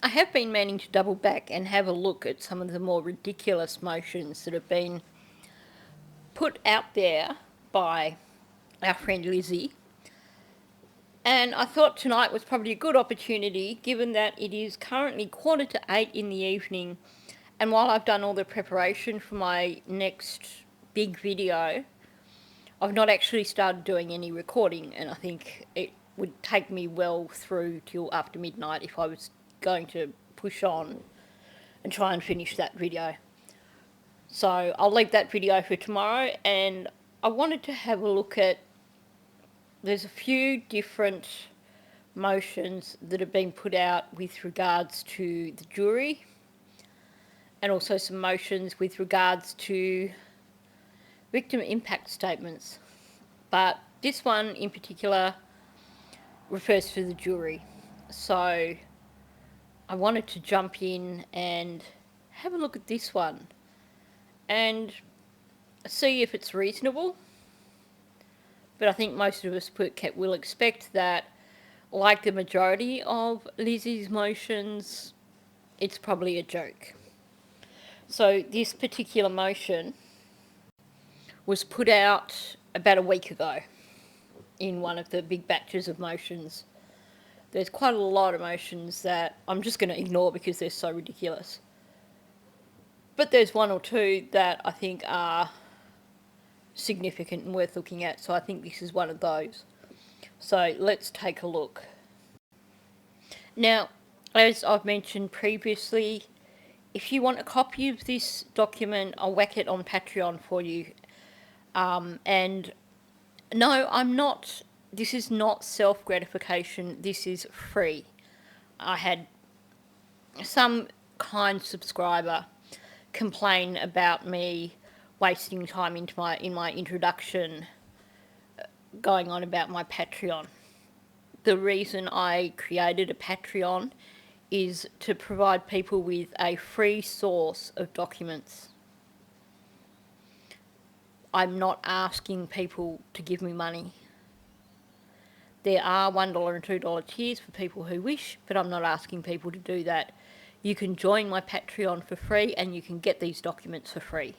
I have been meaning to double back and have a look at some of the more ridiculous motions that have been put out there by our friend Lizzie. And I thought tonight was probably a good opportunity, given that it is currently 7:45 in the evening, and while I've done all the preparation for my next big video, I've not actually started doing any recording, and I think it would take me well through till after midnight if I was going to push on and try and finish that video. So I'll leave that video for tomorrow, and I wanted to have a look at, there's a few different motions that have been put out with regards to the jury, and also some motions with regards to victim impact statements. But this one in particular refers to the jury. So I wanted to jump in and have a look at this one and see if it's reasonable. But I think most of us will expect that, like the majority of Lizzie's motions, it's probably a joke. So this particular motion was put out about a week ago in one of the big batches of motions. There's quite a lot of motions that I'm just going to ignore because they're so ridiculous. But there's one or two that I think are significant and worth looking at, so I think this is one of those. So let's take a look. Now, as I've mentioned previously, if you want a copy of this document, I'll whack it on Patreon for you. And no, this is not self-gratification, this is free. I had some kind subscriber complain about me wasting time in my introduction going on about my Patreon. The reason I created a Patreon is to provide people with a free source of documents. I'm not asking people to give me money. There are $1 and $2 tiers for people who wish, but I'm not asking people to do that. You can join my Patreon for free and you can get these documents for free.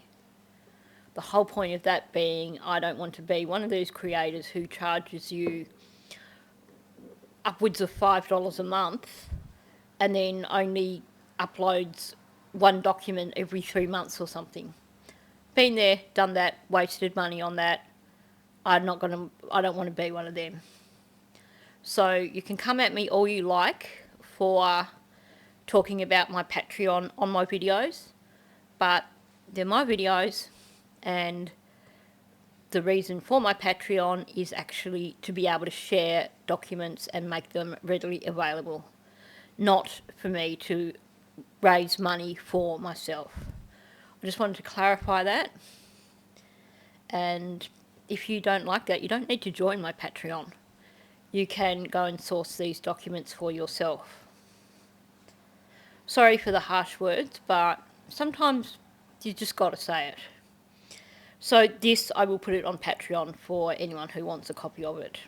The whole point of that being, I don't want to be one of those creators who charges you upwards of $5 a month and then only uploads one document every 3 months or something. Been there, done that, wasted money on that. I don't want to be one of them. So you can come at me all you like for talking about my Patreon on my videos, but they're my videos, and the reason for my Patreon is actually to be able to share documents and make them readily available, not for me to raise money for myself. I just wanted to clarify that. And if you don't like that, you don't need to join my Patreon. You can go and source these documents for yourself. Sorry for the harsh words, but sometimes you just got to say it. So this, I will put it on Patreon for anyone who wants a copy of it.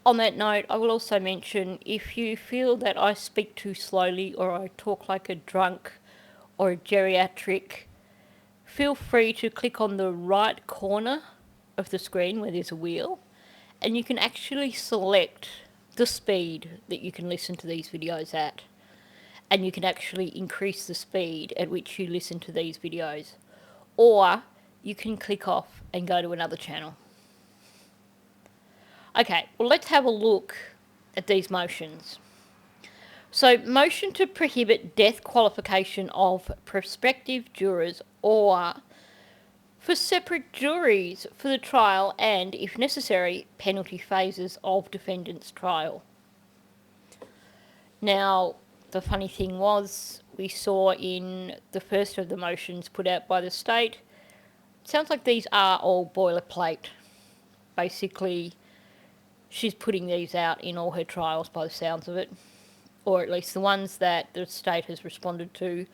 On that note, I will also mention, if you feel that I speak too slowly or I talk like a drunk or a geriatric, feel free to click on the right corner of the screen where there's a wheel, and you can actually select the speed that you can listen to these videos at. And you can actually increase the speed at which you listen to these videos. Or you can click off and go to another channel. Okay, well, let's have a look at these motions. So, motion to prohibit death qualification of prospective jurors or for separate juries for the trial and, if necessary, penalty phases of defendant's trial. Now, the funny thing was, we saw in the first of the motions put out by the state, it sounds like these are all boilerplate. Basically, she's putting these out in all her trials by the sounds of it, or at least the ones that the state has responded to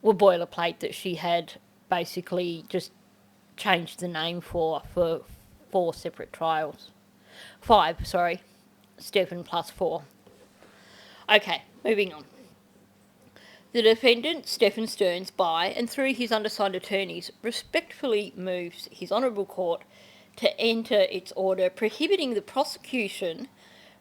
were boilerplate that she had basically just changed the name for 4 separate trials. 5, sorry. 7 plus 4. Okay, moving on. The defendant, Stephen Stearns, by and through his undersigned attorneys, respectfully moves his Honourable Court to enter its order prohibiting the prosecution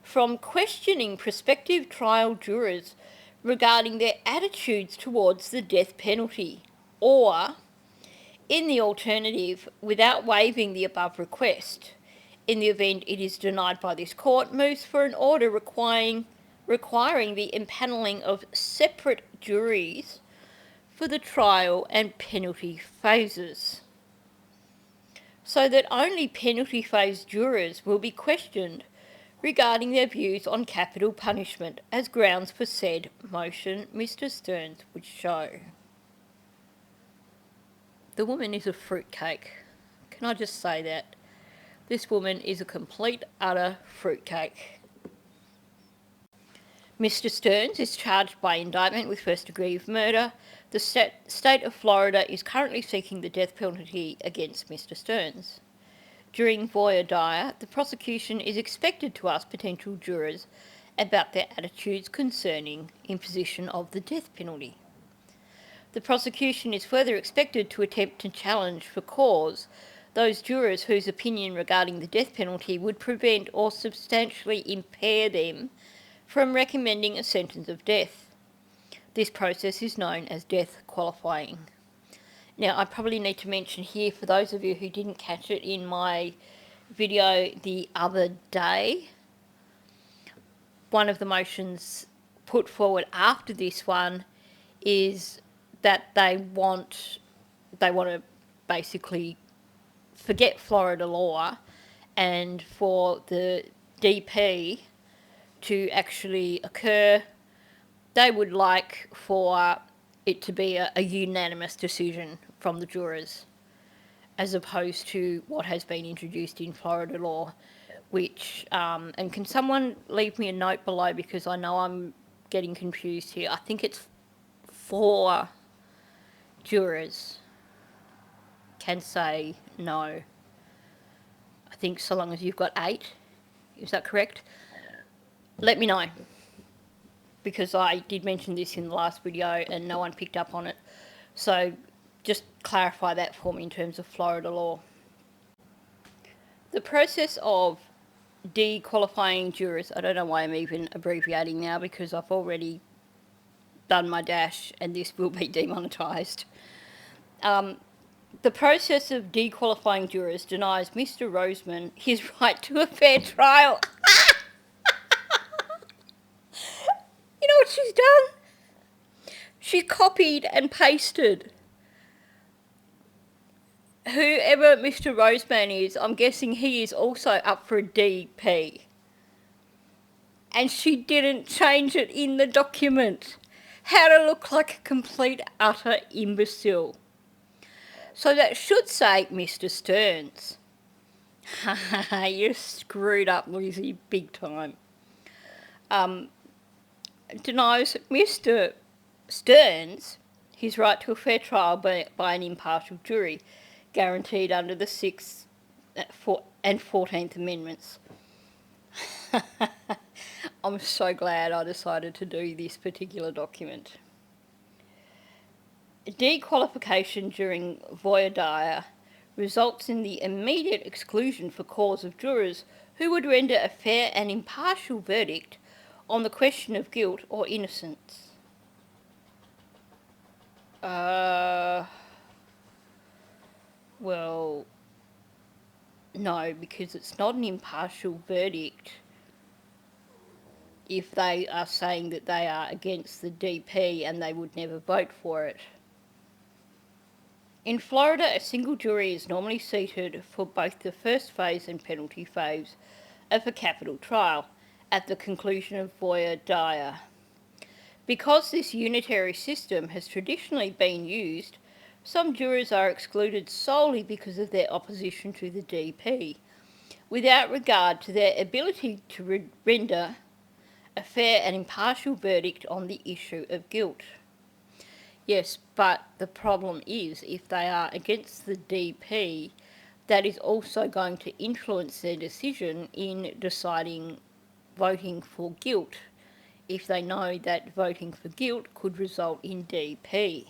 from questioning prospective trial jurors regarding their attitudes towards the death penalty, or, in the alternative, without waiving the above request, in the event it is denied by this court, moves for an order requiring the impanelling of separate juries for the trial and penalty phases, so that only penalty phase jurors will be questioned regarding their views on capital punishment as grounds for said motion, Mr Stearns would show. The woman is a fruitcake. Can I just say that? This woman is a complete, utter fruitcake. Mr Stearns is charged by indictment with first degree of murder. The state of Florida is currently seeking the death penalty against Mr Stearns. During voir dire, the prosecution is expected to ask potential jurors about their attitudes concerning imposition of the death penalty. The prosecution is further expected to attempt to challenge for cause those jurors whose opinion regarding the death penalty would prevent or substantially impair them from recommending a sentence of death. This process is known as death qualifying. Now, I probably need to mention here, for those of you who didn't catch it in my video the other day, one of the motions put forward after this one is that they want to basically forget Florida law and for the DP to actually occur. They would like for it to be a unanimous decision from the jurors, as opposed to what has been introduced in Florida law, which, and can someone leave me a note below, because I know I'm getting confused here. I think it's 4 jurors can say no. I think so long as you've got 8. Is that correct? Let me know, because I did mention this in the last video and no one picked up on it. So just clarify that for me in terms of Florida law. The process of dequalifying jurors, I don't know why I'm even abbreviating now, because I've already done my dash and this will be demonetised. The process of dequalifying jurors denies Mr Roseman his right to a fair trial. You know what she's done? She copied and pasted. Whoever Mr Roseman is, I'm guessing he is also up for a DP. And she didn't change it in the document. How to look like a complete, utter imbecile. So that should say Mr Stearns. You're screwed up, Lizzie, big time. Denies Mr Stearns his right to a fair trial by an impartial jury, guaranteed under the 6th and 14th Amendments. I'm so glad I decided to do this particular document. Dequalification during voir dire results in the immediate exclusion for cause of jurors who would render a fair and impartial verdict on the question of guilt or innocence. Well, no, because it's not an impartial verdict if they are saying that they are against the DP and they would never vote for it. In Florida, a single jury is normally seated for both the first phase and penalty phase of a capital trial at the conclusion of voir dire. Because this unitary system has traditionally been used, some jurors are excluded solely because of their opposition to the DP, without regard to their ability to render a fair and impartial verdict on the issue of guilt. Yes, but the problem is, if they are against the DP, that is also going to influence their decision in deciding voting for guilt if they know that voting for guilt could result in DP.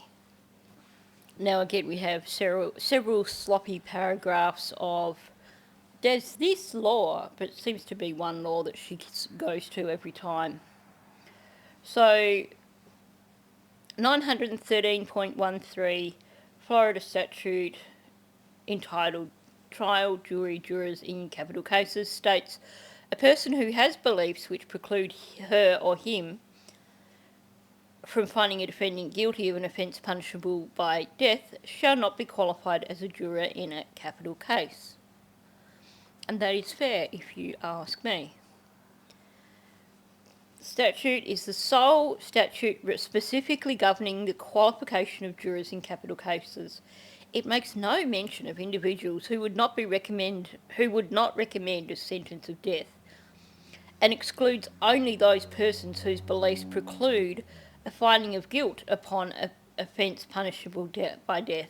Now again, we have several sloppy paragraphs of there's this law, but it seems to be one law that she goes to every time. So 913.13 Florida statute entitled Trial Jury Jurors in Capital Cases states a person who has beliefs which preclude her or him from finding a defendant guilty of an offence punishable by death shall not be qualified as a juror in a capital case. And that is fair, if you ask me. The statute is the sole statute specifically governing the qualification of jurors in capital cases. It makes no mention of individuals who would not recommend a sentence of death, and excludes only those persons whose beliefs preclude a finding of guilt upon an offence punishable by death.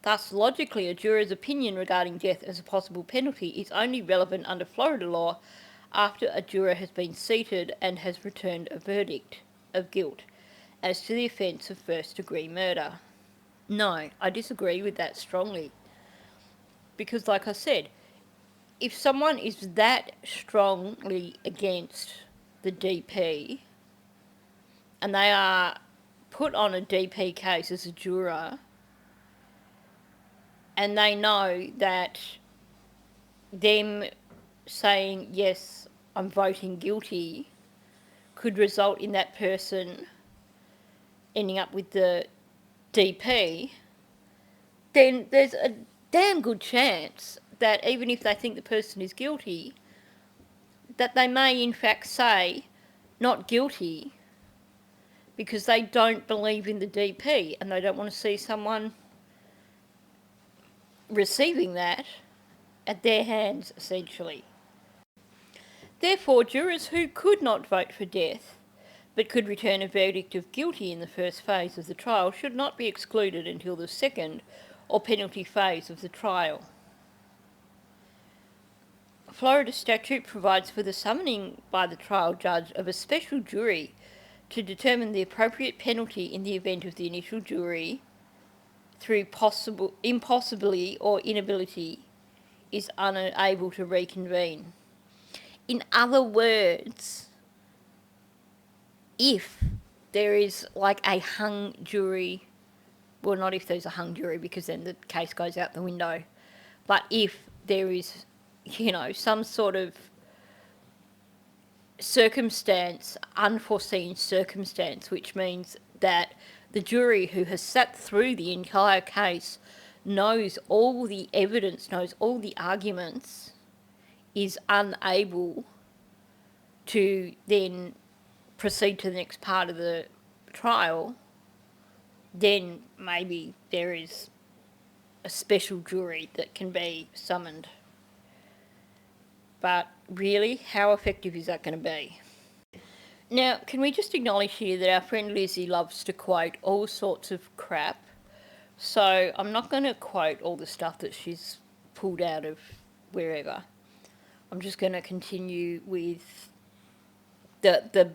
Thus, logically, a juror's opinion regarding death as a possible penalty is only relevant under Florida law after a juror has been seated and has returned a verdict of guilt as to the offence of first-degree murder. No, I disagree with that strongly. Because, like I said, if someone is that strongly against the DP and they are put on a DP case as a juror and they know that them saying, yes, I'm voting guilty, could result in that person ending up with the DP, then there's a damn good chance that even if they think the person is guilty, that they may in fact say not guilty because they don't believe in the DP and they don't want to see someone receiving that at their hands, essentially. Therefore, jurors who could not vote for death but could return a verdict of guilty in the first phase of the trial should not be excluded until the second or penalty phase of the trial. Florida statute provides for the summoning by the trial judge of a special jury to determine the appropriate penalty in the event of the initial jury through impossibility or inability is unable to reconvene. In other words, if there is like a hung jury, well, not if there's a hung jury because then the case goes out the window, but if there is, some sort of circumstance, unforeseen circumstance, which means that the jury who has sat through the entire case knows all the evidence, knows all the arguments, is unable to then proceed to the next part of the trial, then maybe there is a special jury that can be summoned. But really, how effective is that going to be? Now, can we just acknowledge here that our friend Lizzie loves to quote all sorts of crap, so I'm not going to quote all the stuff that she's pulled out of wherever. I'm just going to continue with the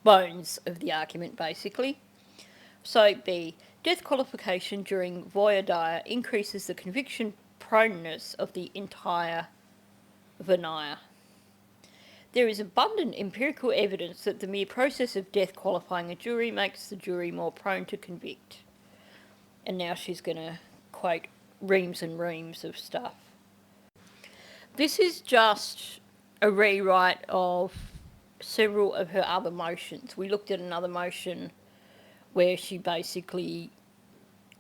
bones of the argument, basically. So B, death qualification during voir dire increases the conviction proneness of the entire veneer. There is abundant empirical evidence that the mere process of death qualifying a jury makes the jury more prone to convict. And now she's going to quote reams and reams of stuff. This is just a rewrite of several of her other motions. We looked at another motion where she basically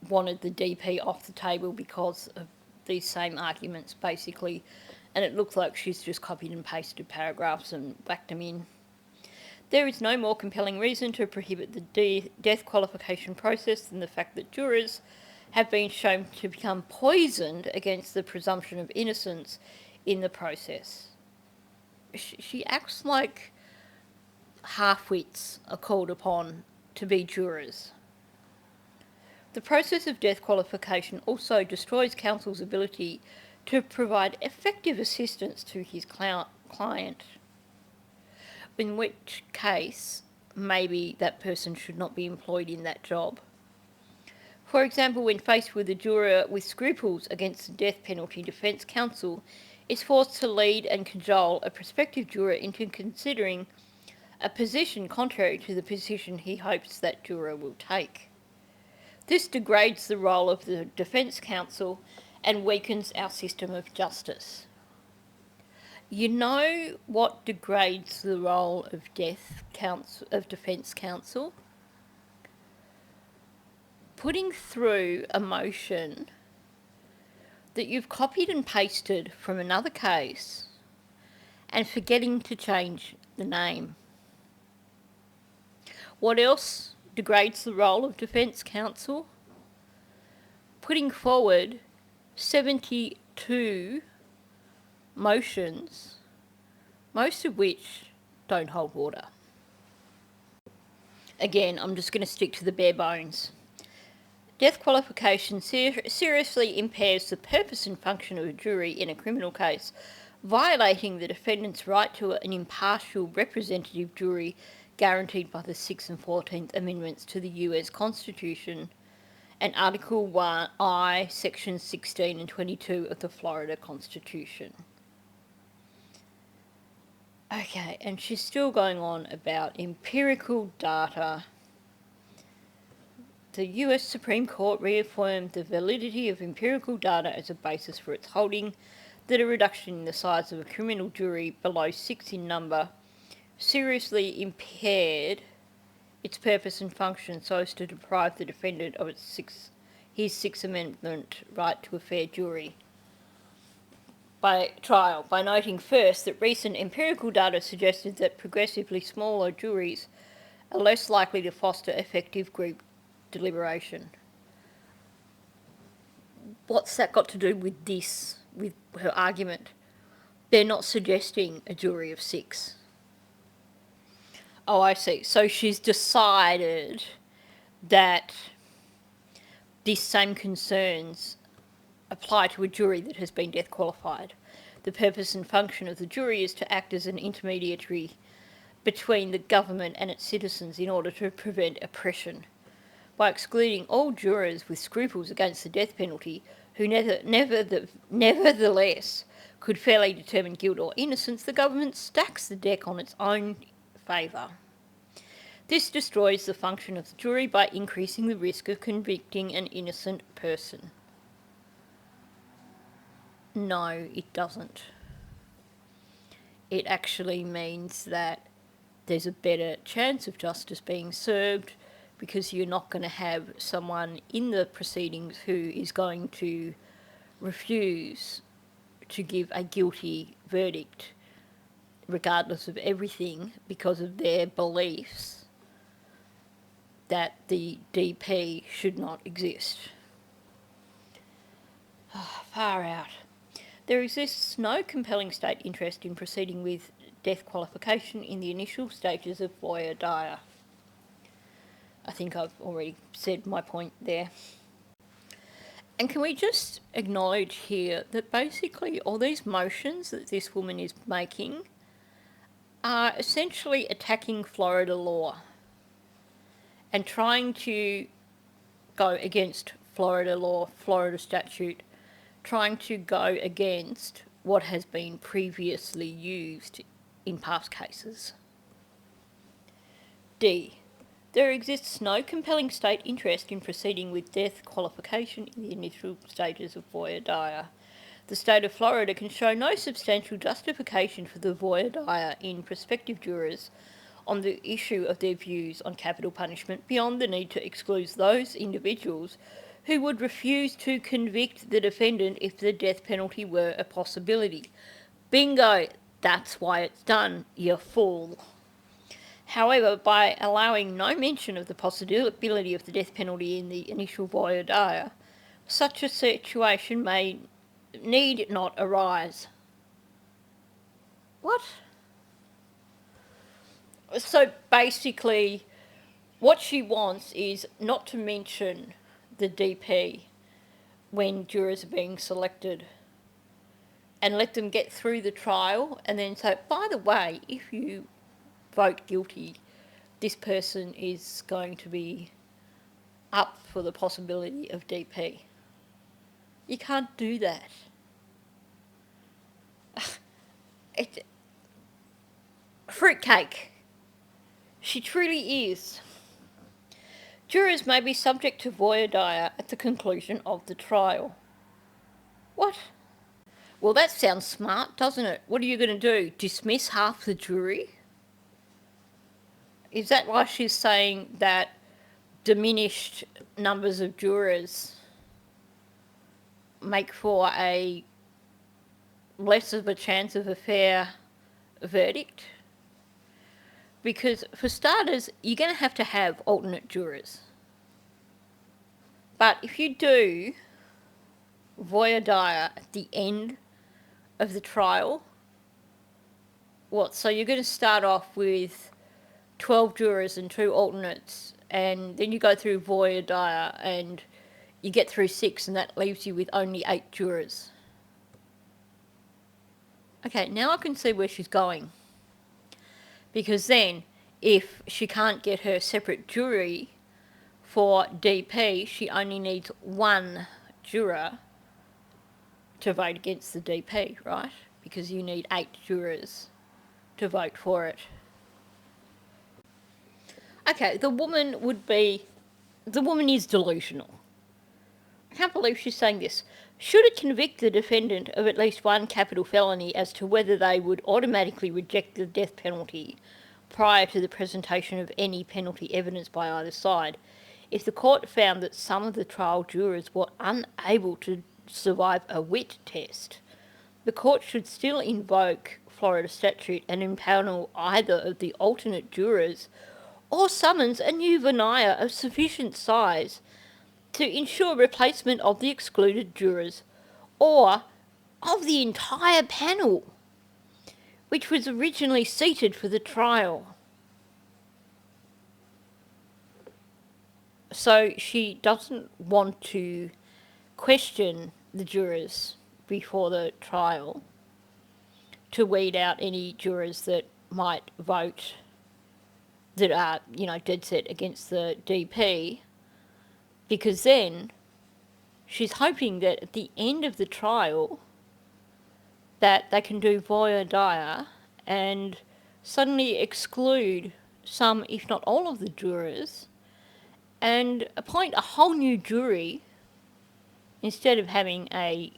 wanted the DP off the table because of these same arguments, basically, and it looks like she's just copied and pasted paragraphs and whacked them in. There is no more compelling reason to prohibit the death qualification process than the fact that jurors have been shown to become poisoned against the presumption of innocence in the process. She acts like half-wits are called upon to be jurors. The process of death qualification also destroys counsel's ability to provide effective assistance to his client. in which case maybe that person should not be employed in that job. For example, when faced with a juror with scruples against the death penalty, defence counsel is forced to lead and cajole a prospective juror into considering a position contrary to the position he hopes that juror will take. This degrades the role of the defence counsel and weakens our system of justice. You know what degrades the role of defence counsel? Putting through a motion that you've copied and pasted from another case and forgetting to change the name. What else degrades the role of defence counsel? Putting forward 72 motions, most of which don't hold water. Again, I'm just going to stick to the bare bones. Death qualification seriously impairs the purpose and function of a jury in a criminal case, violating the defendant's right to an impartial representative jury guaranteed by the 6th and 14th Amendments to the US Constitution and Article 1I, Sections 16 and 22 of the Florida Constitution. Okay, and she's still going on about empirical data. The US Supreme Court reaffirmed the validity of empirical data as a basis for its holding that a reduction in the size of a criminal jury below 6 in number seriously impaired its purpose and function so as to deprive the defendant of his Sixth Amendment right to a fair jury trial, by noting first that recent empirical data suggested that progressively smaller juries are less likely to foster effective group deliberation. What's that got to do with this, with her argument? They're not suggesting a jury of 6. Oh, I see. So she's decided that these same concerns apply to a jury that has been death qualified. The purpose and function of the jury is to act as an intermediary between the government and its citizens in order to prevent oppression. By excluding all jurors with scruples against the death penalty, who nevertheless could fairly determine guilt or innocence, the government stacks the deck on its own favour. This destroys the function of the jury by increasing the risk of convicting an innocent person. No, it doesn't. It actually means that there's a better chance of justice being served because you're not going to have someone in the proceedings who is going to refuse to give a guilty verdict regardless of everything because of their beliefs that the DP should not exist. Far out. There exists no compelling state interest in proceeding with death qualification in the initial stages of voir dire. I think I've already said my point there. And can we just acknowledge here that basically all these motions that this woman is making are essentially attacking Florida law and trying to go against Florida law, Florida statute, trying to go against what has been previously used in past cases. D. There exists no compelling state interest in proceeding with death qualification in the initial stages of voir dire. The state of Florida can show no substantial justification for the voir dire in prospective jurors on the issue of their views on capital punishment beyond the need to exclude those individuals who would refuse to convict the defendant if the death penalty were a possibility. Bingo! That's why it's done, you fool. However, by allowing no mention of the possibility of the death penalty in the initial voir dire, such a situation need not arise. What? So basically, what she wants is not to mention the DP when jurors are being selected and let them get through the trial and then say, by the way, if you vote guilty, this person is going to be up for the possibility of DP. You can't do that. Fruitcake. She truly is. Jurors may be subject to voir dire at the conclusion of the trial. What? Well, that sounds smart, doesn't it? What are you going to do? Dismiss half the jury? Is that why she's saying that diminished numbers of jurors make for a less of a chance of a fair verdict? Because for starters, you're going to have alternate jurors. But if you do voir dire at the end of the trial, what? So you're going to start off with 12 jurors and 2 alternates, and then you go through voir dire and you get through 6, and that leaves you with only 8 jurors. Okay, now I can see where she's going. Because then, if she can't get her separate jury for DP, she only needs 1 juror to vote against the DP, right? Because you need 8 jurors to vote for it. Okay, the woman is delusional. I can't believe she's saying this. Should it convict the defendant of at least 1 capital felony as to whether they would automatically reject the death penalty prior to the presentation of any penalty evidence by either side, if the court found that some of the trial jurors were unable to survive a wit test, the court should still invoke Florida statute and impanel either of the alternate jurors or summons a new venire of sufficient size to ensure replacement of the excluded jurors or of the entire panel, which was originally seated for the trial. So she doesn't want to question the jurors before the trial to weed out any jurors that might vote that are, dead set against the DP, because then she's hoping that at the end of the trial that they can do voir dire and suddenly exclude some, if not all of the jurors, and appoint a whole new jury instead of having a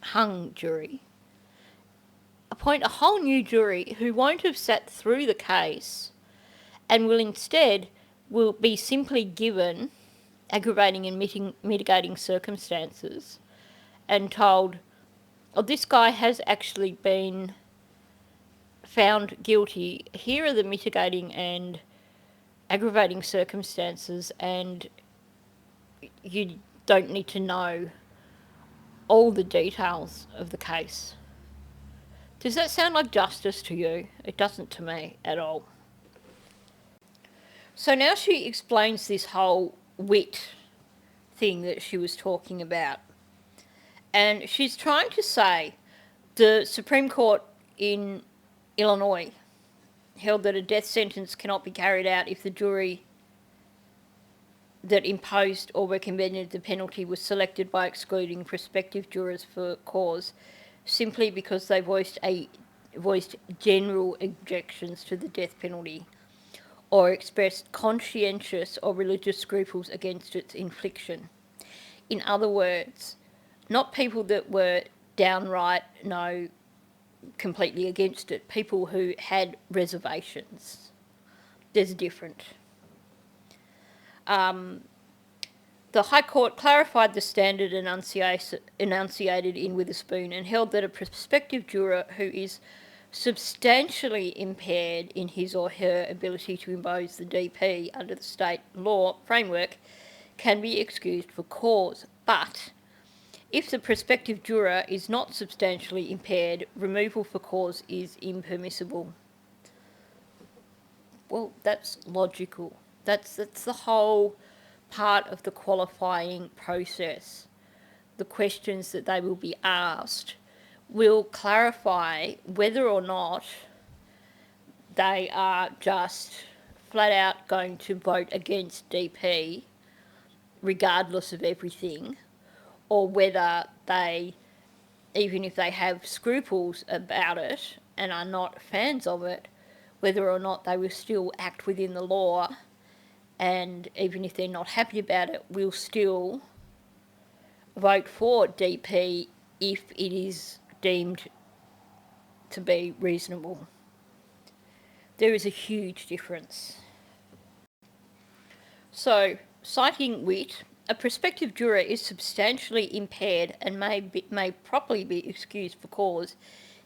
hung jury. Appoint a whole new jury who won't have sat through the case and will be simply given aggravating and mitigating circumstances and told, oh, this guy has actually been found guilty. Here are the mitigating and aggravating circumstances, and you don't need to know all the details of the case. Does that sound like justice to you? It doesn't to me at all. So now she explains this whole wit thing that she was talking about. And she's trying to say the Supreme Court in Illinois held that a death sentence cannot be carried out if the jury that imposed or recommended the penalty was selected by excluding prospective jurors for cause simply because they voiced general objections to the death penalty or expressed conscientious or religious scruples against its infliction. In other words, not people that were downright, completely against it, people who had reservations. There's a difference. The High Court clarified the standard enunciated in Witherspoon and held that a prospective juror who is substantially impaired in his or her ability to impose the DP under the state law framework can be excused for cause, but if the prospective juror is not substantially impaired, removal for cause is impermissible. Well, that's logical. That's the whole part of the qualifying process. The questions that they will be asked will clarify whether or not they are just flat out going to vote against DP regardless of everything, or whether they, even if they have scruples about it and are not fans of it, whether or not they will still act within the law, and even if they're not happy about it, will still vote for DP if it is deemed to be reasonable. There is a huge difference. So, citing Witt, a prospective juror is substantially impaired and may properly be excused for cause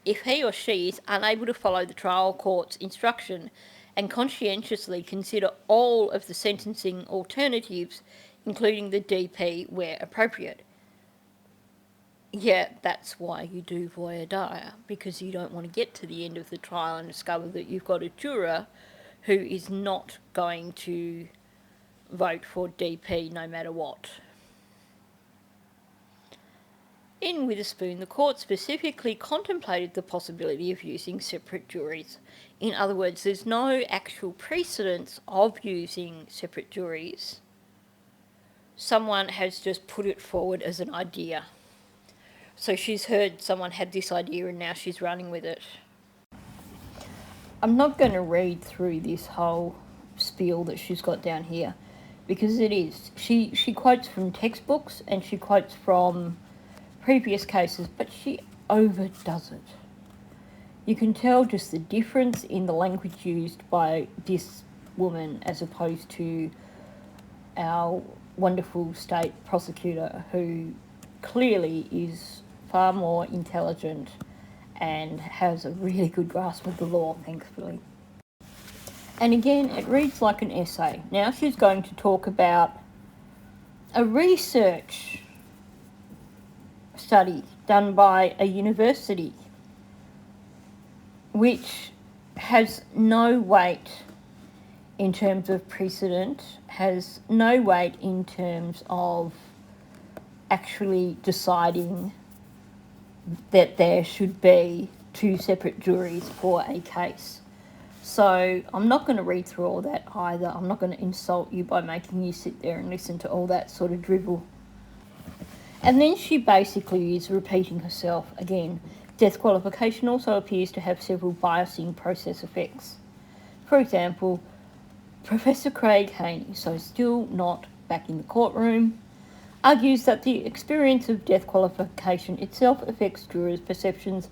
if he or she is unable to follow the trial court's instruction and conscientiously consider all of the sentencing alternatives, including the DP where appropriate. Yeah, that's why you do voir dire, because you don't want to get to the end of the trial and discover that you've got a juror who is not going to vote for DP no matter what. In Witherspoon, the court specifically contemplated the possibility of using separate juries. In other words, there's no actual precedence of using separate juries. Someone has just put it forward as an idea. So she's heard someone had this idea and now she's running with it. I'm not going to read through this whole spiel that she's got down here, because it is. She quotes from textbooks and she quotes from previous cases, but she overdoes it. You can tell just the difference in the language used by this woman as opposed to our wonderful state prosecutor, who clearly is far more intelligent and has a really good grasp of the law, thankfully. And again, it reads like an essay. Now she's going to talk about a research study done by a university, which has no weight in terms of precedent, has no weight in terms of actually deciding that there should be two separate juries for a case. So I'm not going to read through all that either. I'm not going to insult you by making you sit there and listen to all that sort of drivel. And then she basically is repeating herself again. Death qualification also appears to have several biasing process effects. For example, Professor Craig Haney, so still not back in the courtroom, argues that the experience of death qualification itself affects jurors' perceptions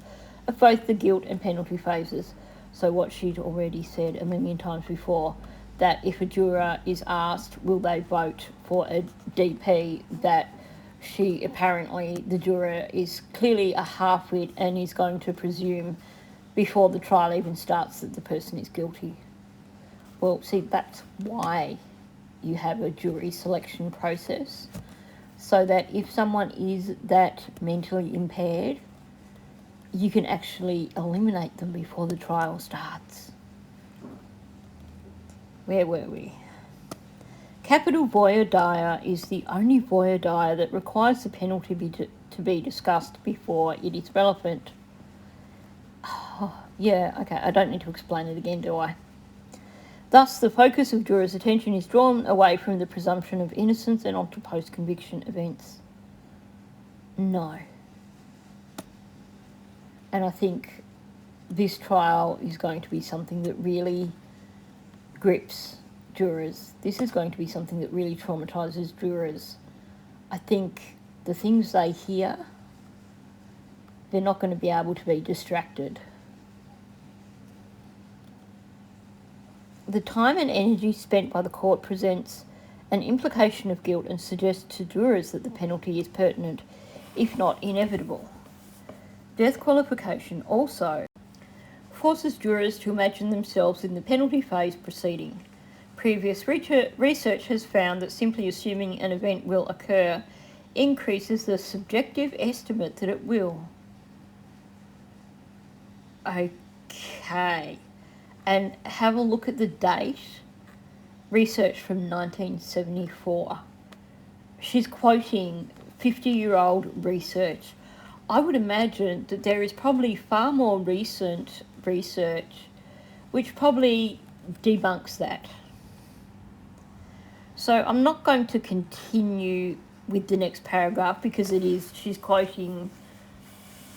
of both the guilt and penalty phases. So what she'd already said a million times before, that if a juror is asked will they vote for a DP, that she apparently, the juror is clearly a half-wit and is going to presume before the trial even starts that the person is guilty. Well, see, that's why you have a jury selection process, so that if someone is that mentally impaired, you can actually eliminate them before the trial starts. Where were we? Capital voir dire is the only voir dire that requires the penalty to be discussed before it is relevant. Oh, yeah, okay, I don't need to explain it again, do I? Thus, the focus of jurors' attention is drawn away from the presumption of innocence and onto post-conviction events. No. And I think this trial is going to be something that really grips jurors. This is going to be something that really traumatises jurors. I think the things they hear, they're not going to be able to be distracted. The time and energy spent by the court presents an implication of guilt and suggests to jurors that the penalty is pertinent, if not inevitable. Death qualification also forces jurors to imagine themselves in the penalty phase proceeding. Previous research has found that simply assuming an event will occur increases the subjective estimate that it will. Okay. And have a look at the date. Research from 1974. She's quoting 50-year-old research. I would imagine that there is probably far more recent research which probably debunks that. So I'm not going to continue with the next paragraph because she's quoting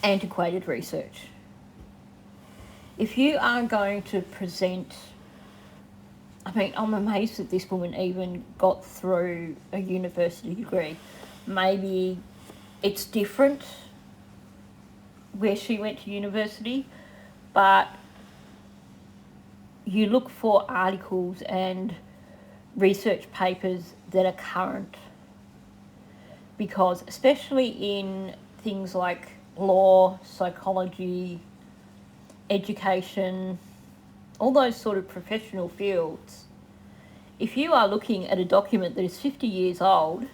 antiquated research. If you are going to present, I'm amazed that this woman even got through a university degree. Maybe it's different where she went to university, but you look for articles and research papers that are current, because especially in things like law, psychology, education, all those sort of professional fields, if you are looking at a document that is 50 years old,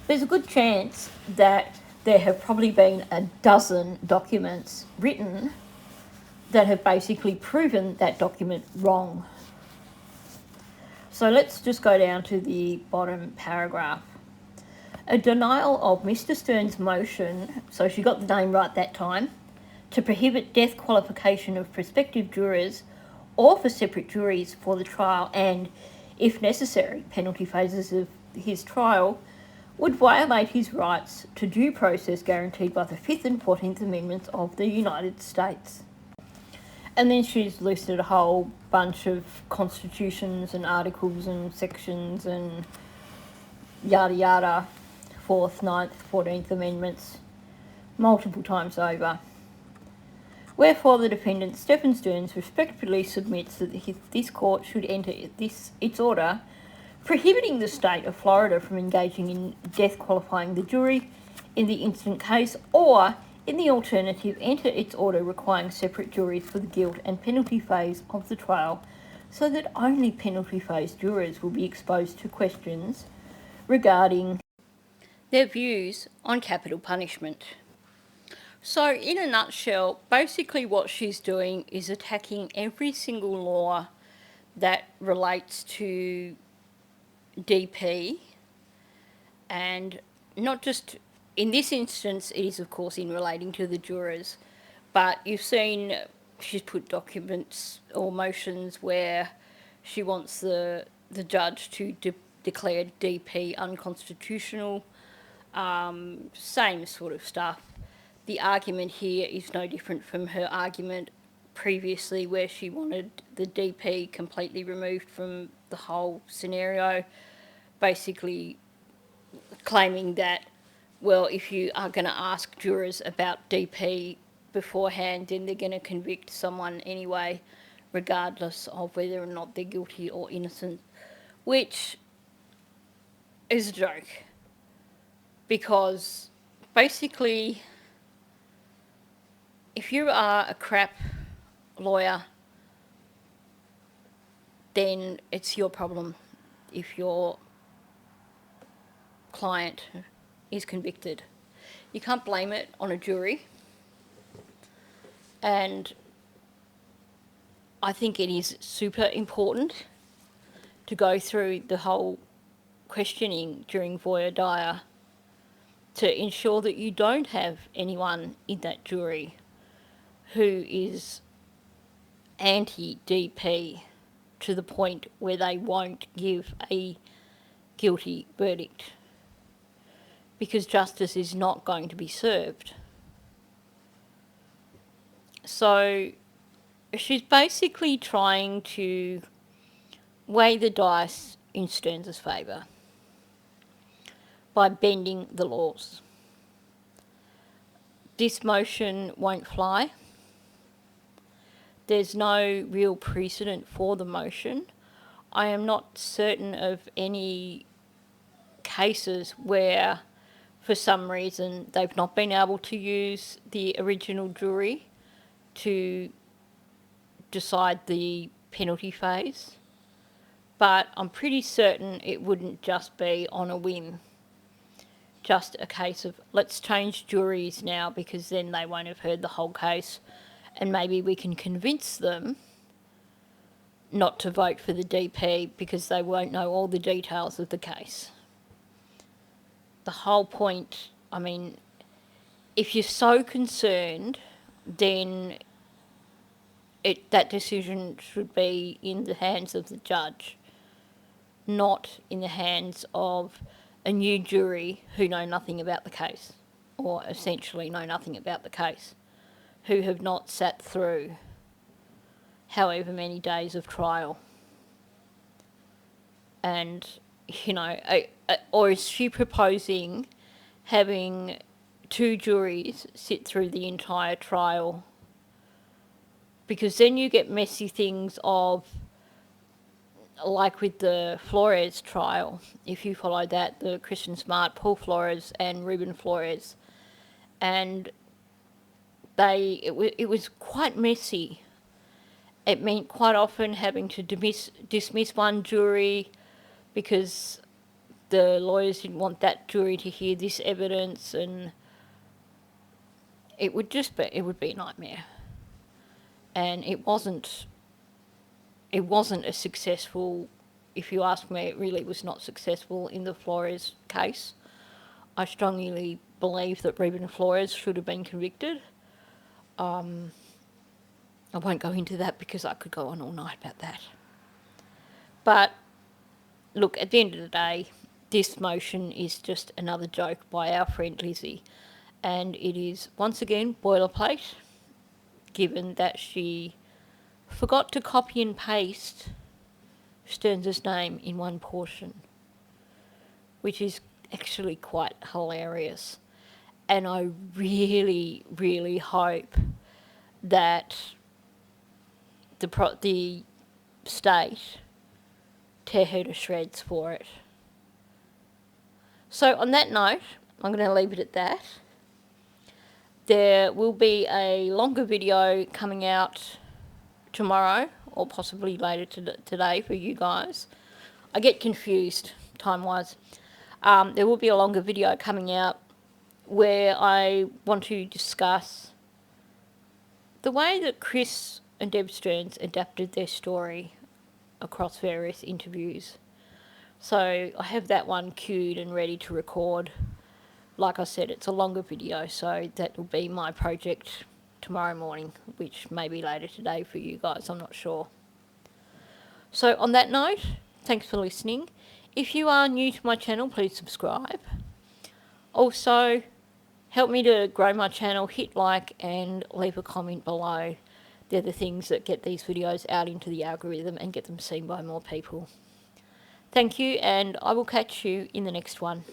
there's a good chance that there have probably been a dozen documents written that have basically proven that document wrong. So let's just go down to the bottom paragraph. A denial of Mr Stern's motion, so she got the name right that time, to prohibit death qualification of prospective jurors or for separate juries for the trial and, if necessary, penalty phases of his trial, would violate his rights to due process guaranteed by the 5th and 14th Amendments of the United States. And then she's listed a whole bunch of constitutions and articles and sections and yada yada, 4th, 9th, 14th Amendments, multiple times over. Wherefore the defendant, Stephen Stearns, respectfully submits that this court should enter its order prohibiting the state of Florida from engaging in death qualifying the jury in the instant case, or, in the alternative, enter its order requiring separate juries for the guilt and penalty phase of the trial, so that only penalty phase jurors will be exposed to questions regarding their views on capital punishment. So, in a nutshell, basically what she's doing is attacking every single law that relates to DP, and not just in this instance, it is of course in relating to the jurors, but you've seen she's put documents or motions where she wants the judge to declare DP unconstitutional, same sort of stuff. The argument here is no different from her argument previously where she wanted the DP completely removed from the whole scenario, basically claiming that, well, if you are going to ask jurors about DP beforehand, then they're going to convict someone anyway, regardless of whether or not they're guilty or innocent, which is a joke, because basically if you are a crap lawyer, then it's your problem if your client is convicted. You can't blame it on a jury. And I think it is super important to go through the whole questioning during voir dire to ensure that you don't have anyone in that jury who is anti-DP to the point where they won't give a guilty verdict, because justice is not going to be served. So she's basically trying to weigh the dice in Stearns' favour by bending the laws. This motion won't fly. There's no real precedent for the motion. I am not certain of any cases where, for some reason, they've not been able to use the original jury to decide the penalty phase. But I'm pretty certain it wouldn't just be on a whim. Just a case of, let's change juries now because then they won't have heard the whole case, and maybe we can convince them not to vote for the DP because they won't know all the details of the case. The whole point, I mean, if you're so concerned, then that decision should be in the hands of the judge, not in the hands of a new jury who know nothing about the case, or essentially know nothing about the case, who have not sat through however many days of trial. And, or is she proposing having 2 juries sit through the entire trial? Because then you get messy things of, like with the Flores trial, if you follow that, the Christian Smart, Paul Flores and Ruben Flores, and it was quite messy. It meant quite often having to dismiss one jury because the lawyers didn't want that jury to hear this evidence, and it would be a nightmare. And it wasn't a successful, if you ask me, it really was not successful in the Flores case. I strongly believe that Ruben Flores should have been convicted. I won't go into that because I could go on all night about that. But look, at the end of the day, this motion is just another joke by our friend Lizzie. And it is, once again, boilerplate, given that she forgot to copy and paste Stearns' name in one portion, which is actually quite hilarious. And I really, really hope that the state tear her to shreds for it. So on that note, I'm going to leave it at that. There will be a longer video coming out tomorrow, or possibly later today for you guys. I get confused time-wise. There will be a longer video coming out where I want to discuss the way that Chris and Deb Stearns adapted their story across various interviews. So I have that one queued and ready to record. Like I said, it's a longer video, so that will be my project tomorrow morning, which may be later today for you guys, I'm not sure. So on that note, thanks for listening. If you are new to my channel, please subscribe. Also, help me to grow my channel, hit like and leave a comment below. They're the things that get these videos out into the algorithm and get them seen by more people. Thank you, and I will catch you in the next one.